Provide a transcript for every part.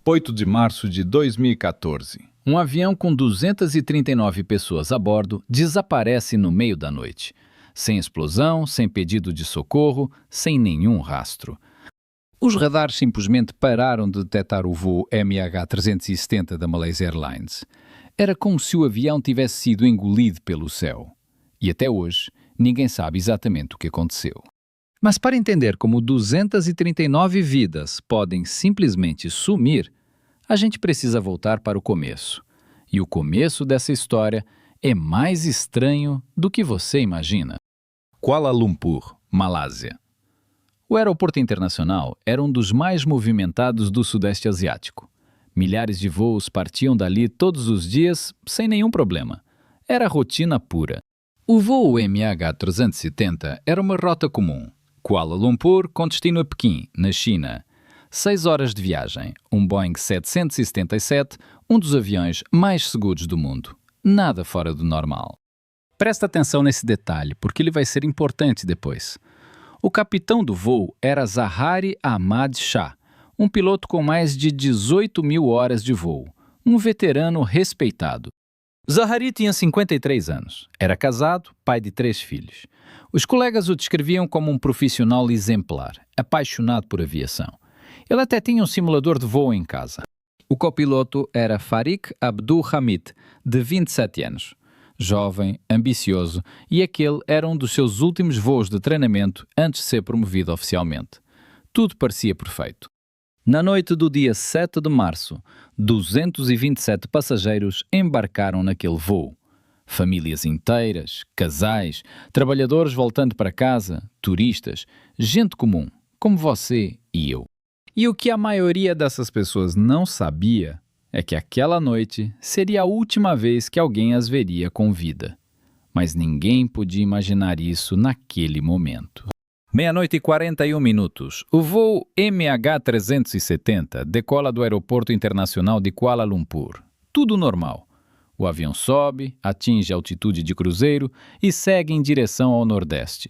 8 de março de 2014. Um avião com 239 pessoas a bordo desaparece no meio da noite. Sem explosão, sem pedido de socorro, sem nenhum rastro. Os radares simplesmente pararam de detectar o voo MH370 da Malaysia Airlines. Era como se o avião tivesse sido engolido pelo céu. E até hoje, ninguém sabe exatamente o que aconteceu. Mas para entender como 239 vidas podem simplesmente sumir, a gente precisa voltar para o começo. E o começo dessa história é mais estranho do que você imagina. Kuala Lumpur, Malásia. O aeroporto internacional era um dos mais movimentados do Sudeste Asiático. Milhares de voos partiam dali todos os dias sem nenhum problema. Era rotina pura. O voo MH370 era uma rota comum. Kuala Lumpur com destino a Pequim, na China. 6 horas de viagem, um Boeing 777, um dos aviões mais seguros do mundo. Nada fora do normal. Presta atenção nesse detalhe, porque ele vai ser importante depois. O capitão do voo era Zahari Ahmad Shah, um piloto com mais de 18 mil horas de voo, um veterano respeitado. Zahari tinha 53 anos, era casado, pai de 3 filhos. Os colegas o descreviam como um profissional exemplar, apaixonado por aviação. Ele até tinha um simulador de voo em casa. O copiloto era Farik Abdul Hamid, de 27 anos. Jovem, ambicioso, e aquele era um dos seus últimos voos de treinamento antes de ser promovido oficialmente. Tudo parecia perfeito. Na noite do dia 7 de março, 227 passageiros embarcaram naquele voo. Famílias inteiras, casais, trabalhadores voltando para casa, turistas, gente comum, como você e eu. E o que a maioria dessas pessoas não sabia é que aquela noite seria a última vez que alguém as veria com vida. Mas ninguém podia imaginar isso naquele momento. 00:41. O voo MH370 decola do Aeroporto Internacional de Kuala Lumpur. Tudo normal. O avião sobe, atinge a altitude de cruzeiro e segue em direção ao Nordeste.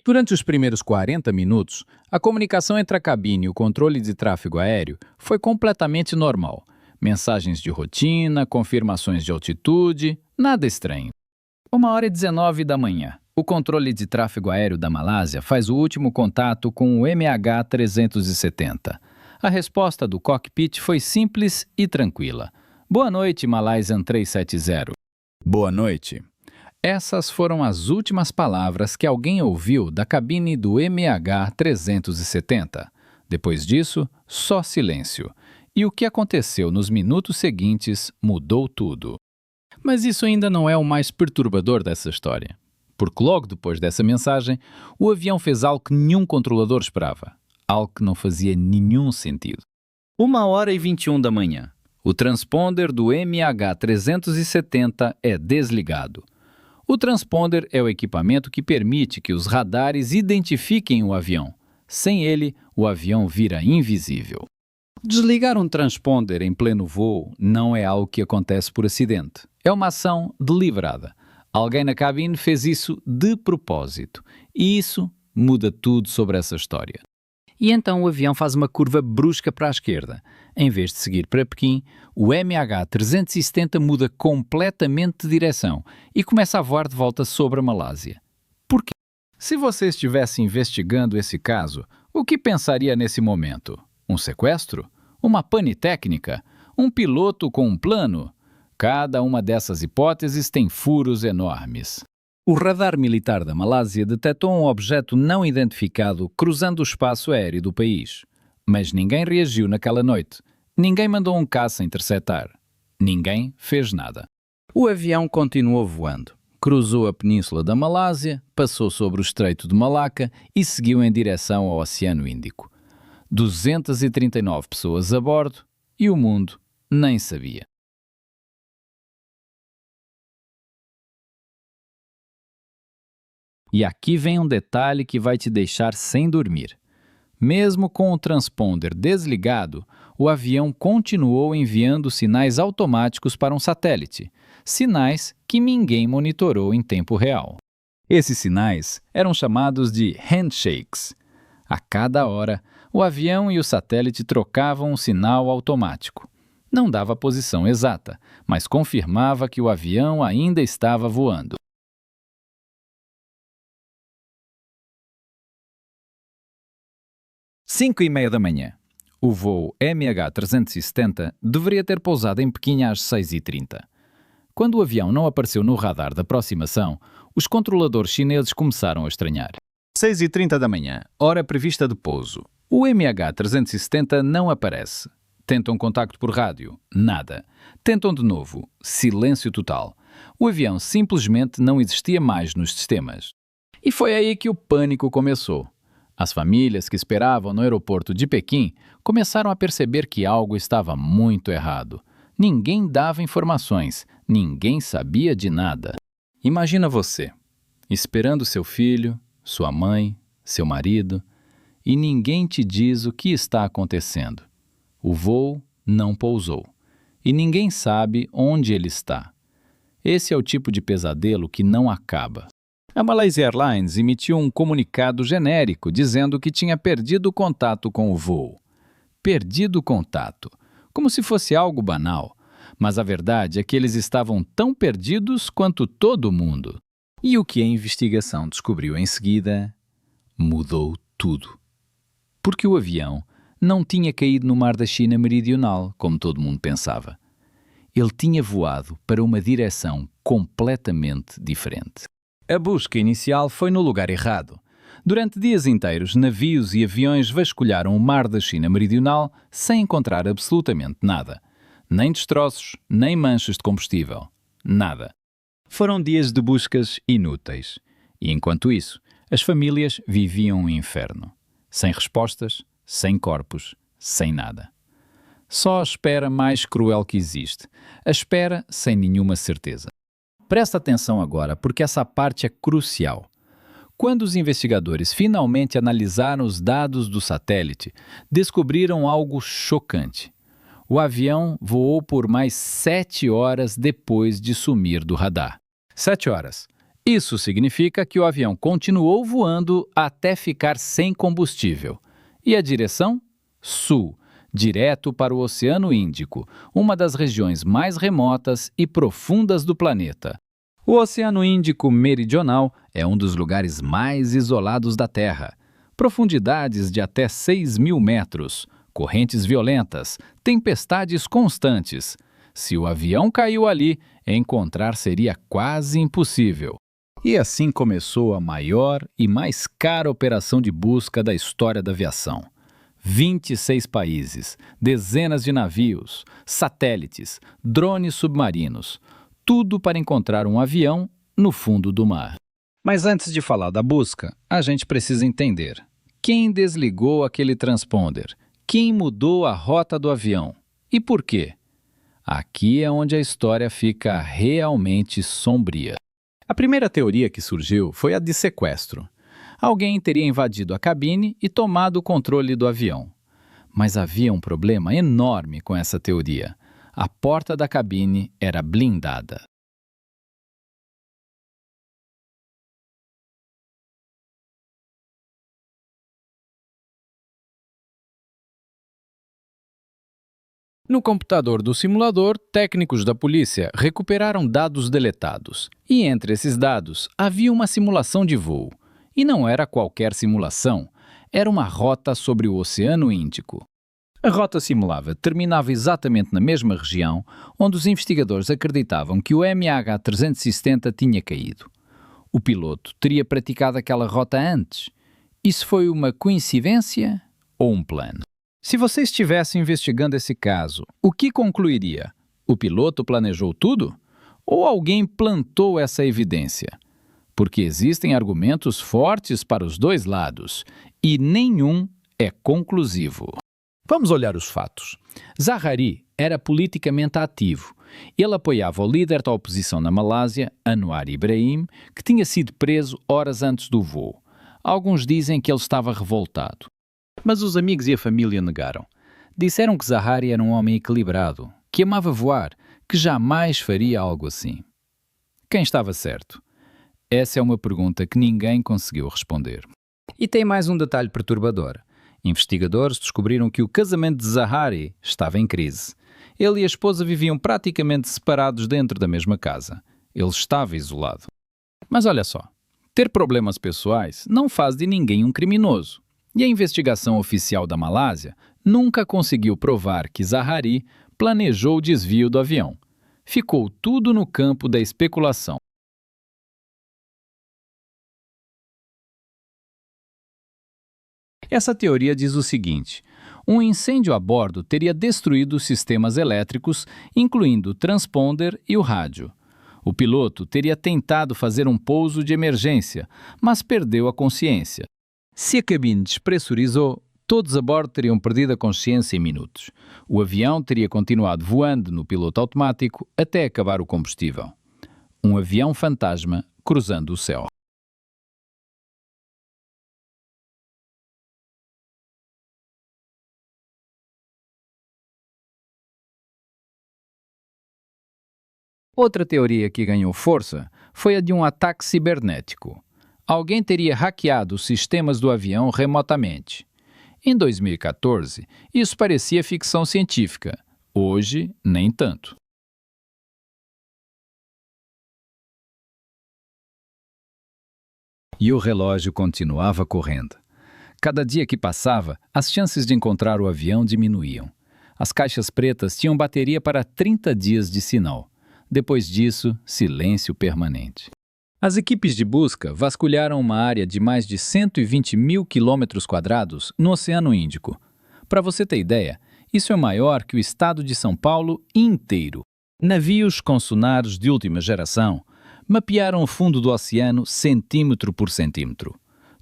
Durante os primeiros 40 minutos, a comunicação entre a cabine e o controle de tráfego aéreo foi completamente normal. Mensagens de rotina, confirmações de altitude, nada estranho. 1h19 da manhã. O controle de tráfego aéreo da Malásia faz o último contato com o MH370. A resposta do cockpit foi simples e tranquila. Boa noite, Malaysian 370. Boa noite. Essas foram as últimas palavras que alguém ouviu da cabine do MH370. Depois disso, só silêncio. E o que aconteceu nos minutos seguintes mudou tudo. Mas isso ainda não é o mais perturbador dessa história. Porque logo depois dessa mensagem, o avião fez algo que nenhum controlador esperava. Algo que não fazia nenhum sentido. 1h21 da manhã. O transponder do MH370 é desligado. O transponder é o equipamento que permite que os radares identifiquem o avião. Sem ele, o avião vira invisível. Desligar um transponder em pleno voo não é algo que acontece por acidente. É uma ação deliberada. Alguém na cabine fez isso de propósito. E isso muda tudo sobre essa história. E então o avião faz uma curva brusca para a esquerda. Em vez de seguir para Pequim, o MH370 muda completamente de direção e começa a voar de volta sobre a Malásia. Por quê? Se você estivesse investigando esse caso, o que pensaria nesse momento? Um sequestro? Uma pane técnica? Um piloto com um plano? Cada uma dessas hipóteses tem furos enormes. O radar militar da Malásia detectou um objeto não identificado cruzando o espaço aéreo do país. Mas ninguém reagiu naquela noite. Ninguém mandou um caça interceptar. Ninguém fez nada. O avião continuou voando. Cruzou a península da Malásia, passou sobre o Estreito de Malaca e seguiu em direção ao Oceano Índico. 239 pessoas a bordo e o mundo nem sabia. E aqui vem um detalhe que vai te deixar sem dormir. Mesmo com o transponder desligado, o avião continuou enviando sinais automáticos para um satélite, sinais que ninguém monitorou em tempo real. Esses sinais eram chamados de handshakes. A cada hora, O avião e o satélite trocavam um sinal automático. Não dava a posição exata, mas confirmava que o avião ainda estava voando. 5h30 da manhã. O voo MH370 deveria ter pousado em Pequim às 6h30. Quando o avião não apareceu no radar de aproximação, os controladores chineses começaram a estranhar. 6h30 da manhã, hora prevista de pouso. O MH370 não aparece. Tentam contacto por rádio. Nada. Tentam de novo. Silêncio total. O avião simplesmente não existia mais nos sistemas. E foi aí que o pânico começou. As famílias que esperavam no aeroporto de Pequim começaram a perceber que algo estava muito errado. Ninguém dava informações, ninguém sabia de nada. Imagina você, esperando seu filho, sua mãe, seu marido, e ninguém te diz o que está acontecendo. O voo não pousou, e ninguém sabe onde ele está. Esse é o tipo de pesadelo que não acaba. A Malaysia Airlines emitiu um comunicado genérico dizendo que tinha perdido o contato com o voo. Perdido o contato, como se fosse algo banal. Mas a verdade é que eles estavam tão perdidos quanto todo mundo. E o que a investigação descobriu em seguida mudou tudo. Porque o avião não tinha caído no mar da China Meridional, como todo mundo pensava. Ele tinha voado para uma direção completamente diferente. A busca inicial foi no lugar errado. Durante dias inteiros, navios e aviões vasculharam o mar da China Meridional sem encontrar absolutamente nada. Nem destroços, nem manchas de combustível. Nada. Foram dias de buscas inúteis. E enquanto isso, as famílias viviam um inferno. Sem respostas, sem corpos, sem nada. Só a espera mais cruel que existe. A espera sem nenhuma certeza. Presta atenção agora, porque essa parte é crucial. Quando os investigadores finalmente analisaram os dados do satélite, descobriram algo chocante. O avião voou por mais 7 horas depois de sumir do radar. 7 horas. Isso significa que o avião continuou voando até ficar sem combustível. E a direção? Sul, direto para o Oceano Índico, uma das regiões mais remotas e profundas do planeta. O Oceano Índico Meridional é um dos lugares mais isolados da Terra. Profundidades de até 6.000 metros, correntes violentas, tempestades constantes. Se o avião caiu ali, encontrar seria quase impossível. E assim começou a maior e mais cara operação de busca da história da aviação. 26 países, dezenas de navios, satélites, drones submarinos, tudo para encontrar um avião no fundo do mar. Mas antes de falar da busca, a gente precisa entender. Quem desligou aquele transponder? Quem mudou a rota do avião? E por quê? Aqui é onde a história fica realmente sombria. A primeira teoria que surgiu foi a de sequestro. Alguém teria invadido a cabine e tomado o controle do avião. Mas havia um problema enorme com essa teoria. A porta da cabine era blindada. No computador do simulador, técnicos da polícia recuperaram dados deletados. E entre esses dados, havia uma simulação de voo. E não era qualquer simulação, era uma rota sobre o Oceano Índico. A rota simulada terminava exatamente na mesma região onde os investigadores acreditavam que o MH370 tinha caído. O piloto teria praticado aquela rota antes. Isso foi uma coincidência ou um plano? Se você estivesse investigando esse caso, o que concluiria? O piloto planejou tudo? Ou alguém plantou essa evidência? Porque existem argumentos fortes para os dois lados, e nenhum é conclusivo. Vamos olhar os fatos. Zahari era politicamente ativo. Ele apoiava o líder da oposição na Malásia, Anwar Ibrahim, que tinha sido preso horas antes do voo. Alguns dizem que ele estava revoltado. Mas os amigos e a família negaram. Disseram que Zahari era um homem equilibrado, que amava voar, que jamais faria algo assim. Quem estava certo? Essa é uma pergunta que ninguém conseguiu responder. E tem mais um detalhe perturbador. Investigadores descobriram que o casamento de Zaharie estava em crise. Ele e a esposa viviam praticamente separados dentro da mesma casa. Ele estava isolado. Mas olha só, ter problemas pessoais não faz de ninguém um criminoso. E a investigação oficial da Malásia nunca conseguiu provar que Zaharie planejou o desvio do avião. Ficou tudo no campo da especulação. Essa teoria diz o seguinte: um incêndio a bordo teria destruído os sistemas elétricos, incluindo o transponder e o rádio. O piloto teria tentado fazer um pouso de emergência, mas perdeu a consciência. Se a cabine despressurizou, todos a bordo teriam perdido a consciência em minutos. O avião teria continuado voando no piloto automático até acabar o combustível. Um avião fantasma cruzando o céu. Outra teoria que ganhou força foi a de um ataque cibernético. Alguém teria hackeado os sistemas do avião remotamente. Em 2014, isso parecia ficção científica. Hoje, nem tanto. E o relógio continuava correndo. Cada dia que passava, as chances de encontrar o avião diminuíam. As caixas pretas tinham bateria para 30 dias de sinal. Depois disso, silêncio permanente. As equipes de busca vasculharam uma área de mais de 120 mil quilômetros quadrados no Oceano Índico. Para você ter ideia, isso é maior que o estado de São Paulo inteiro. Navios com sonares de última geração mapearam o fundo do oceano centímetro por centímetro.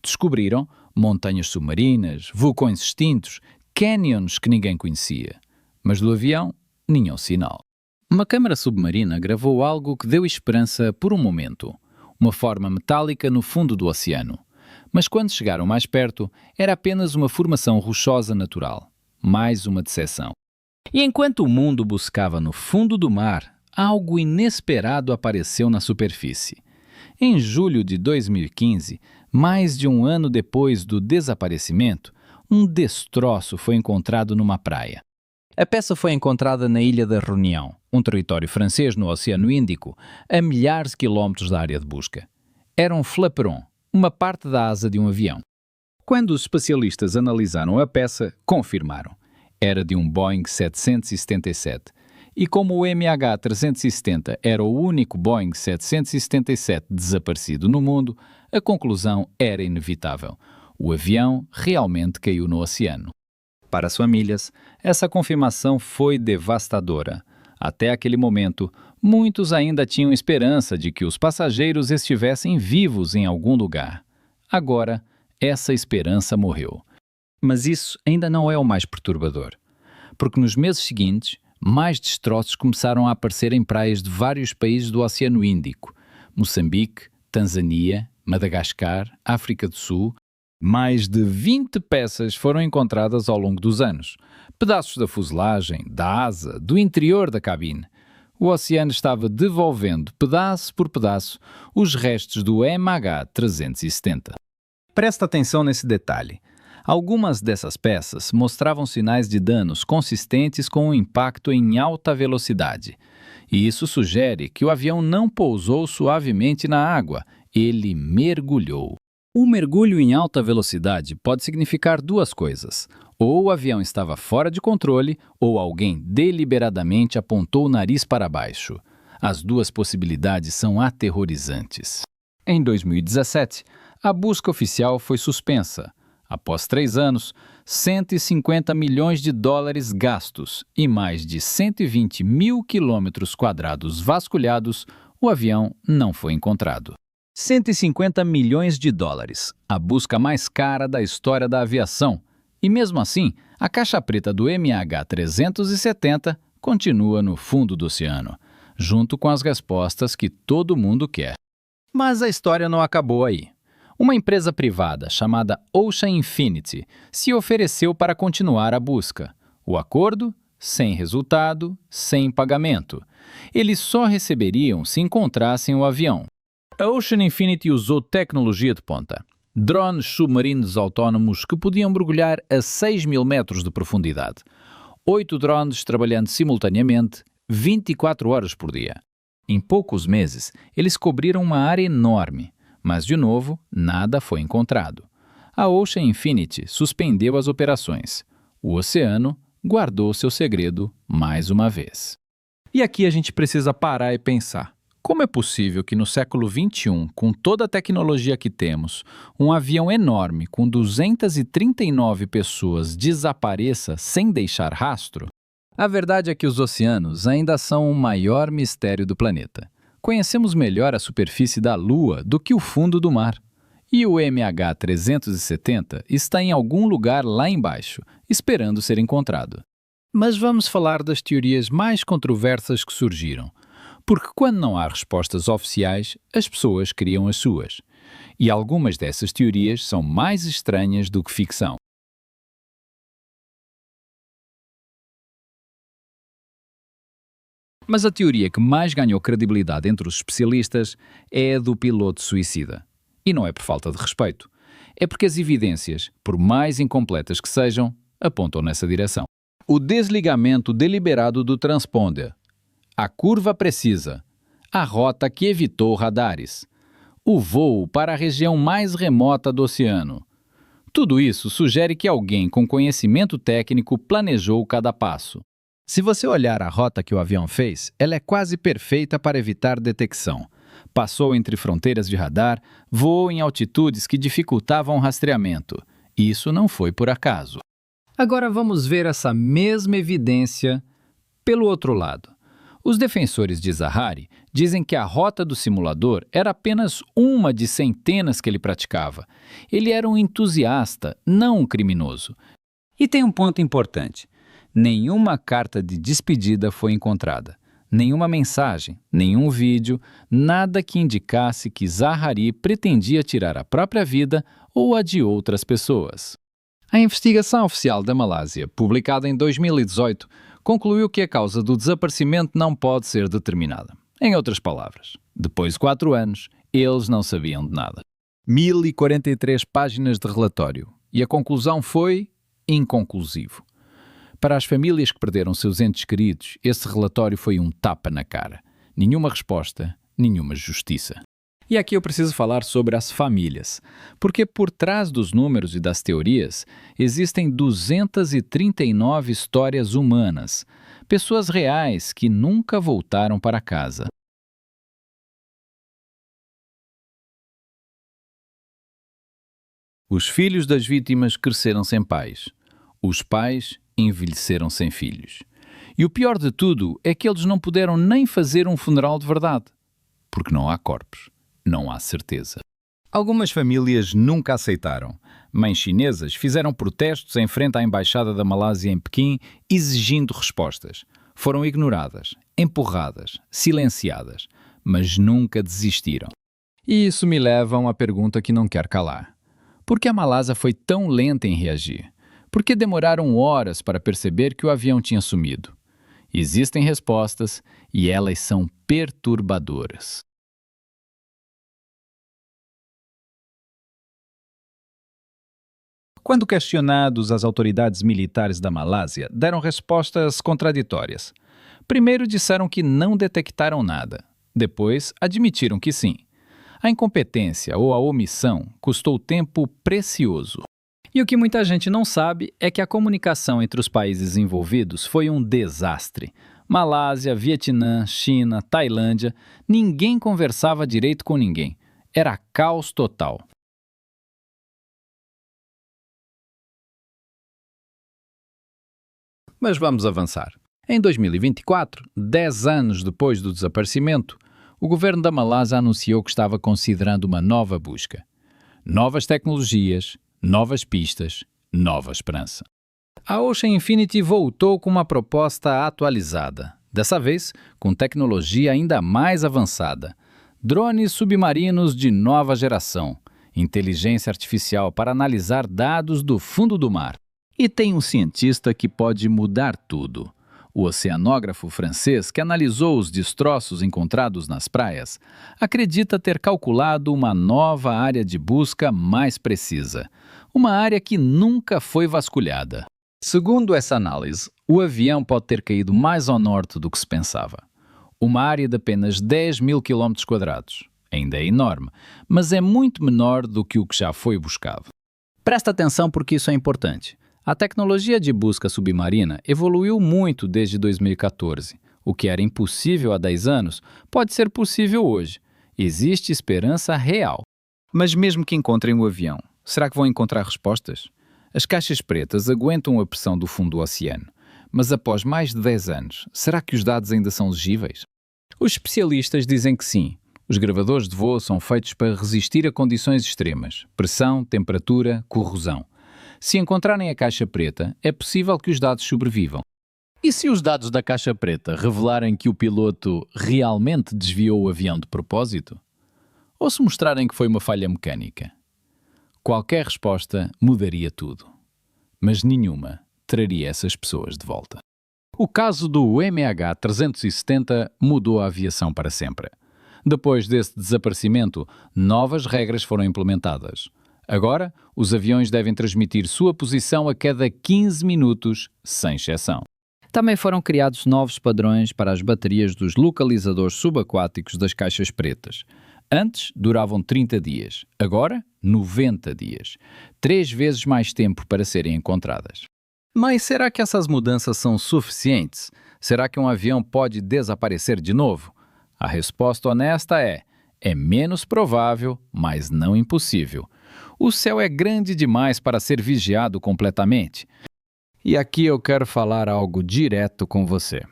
Descobriram montanhas submarinas, vulcões extintos, canyons que ninguém conhecia. Mas do avião, nenhum sinal. Uma câmara submarina gravou algo que deu esperança por um momento. Uma forma metálica no fundo do oceano. Mas quando chegaram mais perto, era apenas uma formação rochosa natural. Mais uma decepção. E enquanto o mundo buscava no fundo do mar, algo inesperado apareceu na superfície. Em julho de 2015, mais de um ano depois do desaparecimento, um destroço foi encontrado numa praia. A peça foi encontrada na Ilha da Reunião, um território francês no Oceano Índico, a milhares de quilómetros da área de busca. Era um flaperon, uma parte da asa de um avião. Quando os especialistas analisaram a peça, confirmaram. Era de um Boeing 777. E como o MH370 era o único Boeing 777 desaparecido no mundo, a conclusão era inevitável. O avião realmente caiu no oceano. Para as famílias, essa confirmação foi devastadora. Até aquele momento, muitos ainda tinham esperança de que os passageiros estivessem vivos em algum lugar. Agora, essa esperança morreu. Mas isso ainda não é o mais perturbador, porque nos meses seguintes, mais destroços começaram a aparecer em praias de vários países do Oceano Índico: Moçambique, Tanzânia, Madagascar, África do Sul. Mais de 20 peças foram encontradas ao longo dos anos. Pedaços da fuselagem, da asa, do interior da cabine. O oceano estava devolvendo, pedaço por pedaço, os restos do MH370. Presta atenção nesse detalhe. Algumas dessas peças mostravam sinais de danos consistentes com o impacto em alta velocidade. E isso sugere que o avião não pousou suavemente na água, ele mergulhou. O mergulho em alta velocidade pode significar duas coisas. Ou o avião estava fora de controle, ou alguém deliberadamente apontou o nariz para baixo. As duas possibilidades são aterrorizantes. Em 2017, a busca oficial foi suspensa. Após 3 anos, 150 milhões de dólares gastos e mais de 120 mil quilômetros quadrados vasculhados, o avião não foi encontrado. 150 milhões de dólares, a busca mais cara da história da aviação. E mesmo assim, a caixa preta do MH370 continua no fundo do oceano, junto com as respostas que todo mundo quer. Mas a história não acabou aí. Uma empresa privada chamada Ocean Infinity se ofereceu para continuar a busca. O acordo? Sem resultado, sem pagamento. Eles só receberiam se encontrassem o avião. A Ocean Infinity usou tecnologia de ponta. Drones submarinos autónomos que podiam mergulhar a 6.000 metros de profundidade. 8 drones trabalhando simultaneamente, 24 horas por dia. Em poucos meses, eles cobriram uma área enorme, mas, de novo, nada foi encontrado. A Ocean Infinity suspendeu as operações. O oceano guardou seu segredo mais uma vez. E aqui a gente precisa parar e pensar. Como é possível que no século XXI, com toda a tecnologia que temos, um avião enorme com 239 pessoas desapareça sem deixar rastro? A verdade é que os oceanos ainda são o maior mistério do planeta. Conhecemos melhor a superfície da Lua do que o fundo do mar. E o MH370 está em algum lugar lá embaixo, esperando ser encontrado. Mas vamos falar das teorias mais controversas que surgiram. Porque quando não há respostas oficiais, as pessoas criam as suas. E algumas dessas teorias são mais estranhas do que ficção. Mas a teoria que mais ganhou credibilidade entre os especialistas é a do piloto suicida. E não é por falta de respeito. É porque as evidências, por mais incompletas que sejam, apontam nessa direção. O desligamento deliberado do transponder, a curva precisa, a rota que evitou radares, o voo para a região mais remota do oceano. Tudo isso sugere que alguém com conhecimento técnico planejou cada passo. Se você olhar a rota que o avião fez, ela é quase perfeita para evitar detecção. Passou entre fronteiras de radar, voou em altitudes que dificultavam o rastreamento. Isso não foi por acaso. Agora vamos ver essa mesma evidência pelo outro lado. Os defensores de Zahari dizem que a rota do simulador era apenas uma de centenas que ele praticava. Ele era um entusiasta, não um criminoso. E tem um ponto importante. Nenhuma carta de despedida foi encontrada. Nenhuma mensagem, nenhum vídeo, nada que indicasse que Zahari pretendia tirar a própria vida ou a de outras pessoas. A investigação oficial da Malásia, publicada em 2018, concluiu que a causa do desaparecimento não pode ser determinada. Em outras palavras, depois de 4 anos, eles não sabiam de nada. 1043 páginas de relatório. E a conclusão foi inconclusivo. Para as famílias que perderam seus entes queridos, esse relatório foi um tapa na cara. Nenhuma resposta, nenhuma justiça. E aqui eu preciso falar sobre as famílias, porque por trás dos números e das teorias existem 239 histórias humanas, pessoas reais que nunca voltaram para casa. Os filhos das vítimas cresceram sem pais. Os pais envelheceram sem filhos. E o pior de tudo é que eles não puderam nem fazer um funeral de verdade, porque não há corpos. Não há certeza. Algumas famílias nunca aceitaram. Mães chinesas fizeram protestos em frente à Embaixada da Malásia em Pequim, exigindo respostas. Foram ignoradas, empurradas, silenciadas, mas nunca desistiram. E isso me leva a uma pergunta que não quer calar. Por que a Malásia foi tão lenta em reagir? Por que demoraram horas para perceber que o avião tinha sumido? Existem respostas e elas são perturbadoras. Quando questionados, as autoridades militares da Malásia deram respostas contraditórias. Primeiro disseram que não detectaram nada. Depois, admitiram que sim. A incompetência ou a omissão custou tempo precioso. E o que muita gente não sabe é que a comunicação entre os países envolvidos foi um desastre. Malásia, Vietnã, China, Tailândia, ninguém conversava direito com ninguém. Era caos total. Mas vamos avançar. Em 2024, 10 anos depois do desaparecimento, o governo da Malásia anunciou que estava considerando uma nova busca. Novas tecnologias, novas pistas, nova esperança. A Ocean Infinity voltou com uma proposta atualizada, dessa vez com tecnologia ainda mais avançada. Drones submarinos de nova geração, inteligência artificial para analisar dados do fundo do mar. E tem um cientista que pode mudar tudo. O oceanógrafo francês, que analisou os destroços encontrados nas praias, acredita ter calculado uma nova área de busca mais precisa, uma área que nunca foi vasculhada. Segundo essa análise, o avião pode ter caído mais ao norte do que se pensava. Uma área de apenas 10.000 km². Ainda é enorme, mas é muito menor do que o que já foi buscado. Presta atenção porque isso é importante. A tecnologia de busca submarina evoluiu muito desde 2014. O que era impossível há 10 anos pode ser possível hoje. Existe esperança real. Mas mesmo que encontrem o avião, será que vão encontrar respostas? As caixas pretas aguentam a pressão do fundo do oceano. Mas após mais de 10 anos, será que os dados ainda são legíveis? Os especialistas dizem que sim. Os gravadores de voo são feitos para resistir a condições extremas: pressão, temperatura, corrosão. Se encontrarem a caixa preta, é possível que os dados sobrevivam. E se os dados da caixa preta revelarem que o piloto realmente desviou o avião de propósito? Ou se mostrarem que foi uma falha mecânica? Qualquer resposta mudaria tudo. Mas nenhuma traria essas pessoas de volta. O caso do MH370 mudou a aviação para sempre. Depois desse desaparecimento, novas regras foram implementadas. Agora, os aviões devem transmitir sua posição a cada 15 minutos, sem exceção. Também foram criados novos padrões para as baterias dos localizadores subaquáticos das caixas pretas. Antes, duravam 30 dias. Agora, 90 dias. 3 vezes mais tempo para serem encontradas. Mas será que essas mudanças são suficientes? Será que um avião pode desaparecer de novo? A resposta honesta é menos provável, mas não impossível. O céu é grande demais para ser vigiado completamente. E aqui eu quero falar algo direto com você.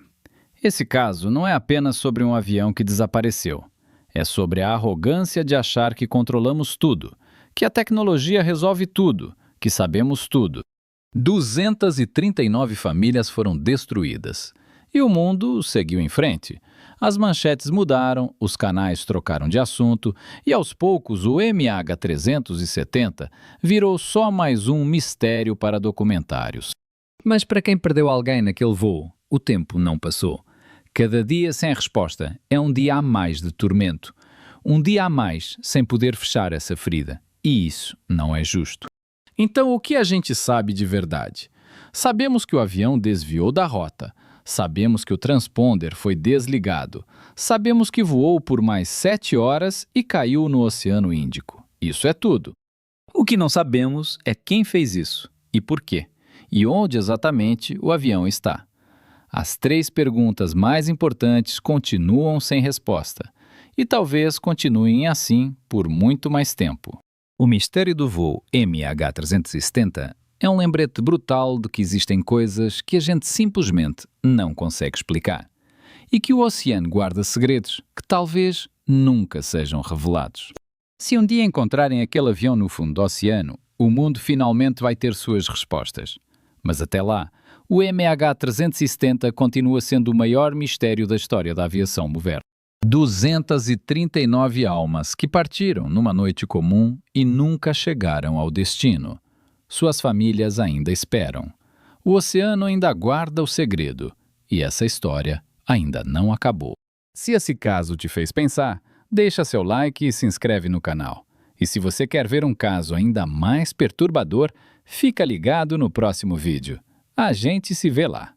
Esse caso não é apenas sobre um avião que desapareceu. É sobre a arrogância de achar que controlamos tudo, que a tecnologia resolve tudo, que sabemos tudo. 239 famílias foram destruídas. E o mundo seguiu em frente. As manchetes mudaram, os canais trocaram de assunto e, aos poucos, o MH370 virou só mais um mistério para documentários. Mas para quem perdeu alguém naquele voo, o tempo não passou. Cada dia sem resposta é um dia a mais de tormento. Um dia a mais sem poder fechar essa ferida. E isso não é justo. Então, o que a gente sabe de verdade? Sabemos que o avião desviou da rota. Sabemos que o transponder foi desligado. Sabemos que voou por mais 7 horas e caiu no Oceano Índico. Isso é tudo. O que não sabemos é quem fez isso e por quê, e onde exatamente o avião está. As 3 perguntas mais importantes continuam sem resposta, e talvez continuem assim por muito mais tempo. O mistério do voo MH370 é um lembrete brutal de que existem coisas que a gente simplesmente não consegue explicar. E que o oceano guarda segredos que talvez nunca sejam revelados. Se um dia encontrarem aquele avião no fundo do oceano, o mundo finalmente vai ter suas respostas. Mas até lá, o MH370 continua sendo o maior mistério da história da aviação moderna. 239 almas que partiram numa noite comum e nunca chegaram ao destino. Suas famílias ainda esperam. O oceano ainda guarda o segredo. E essa história ainda não acabou. Se esse caso te fez pensar, deixa seu like e se inscreve no canal. E se você quer ver um caso ainda mais perturbador, fica ligado no próximo vídeo. A gente se vê lá.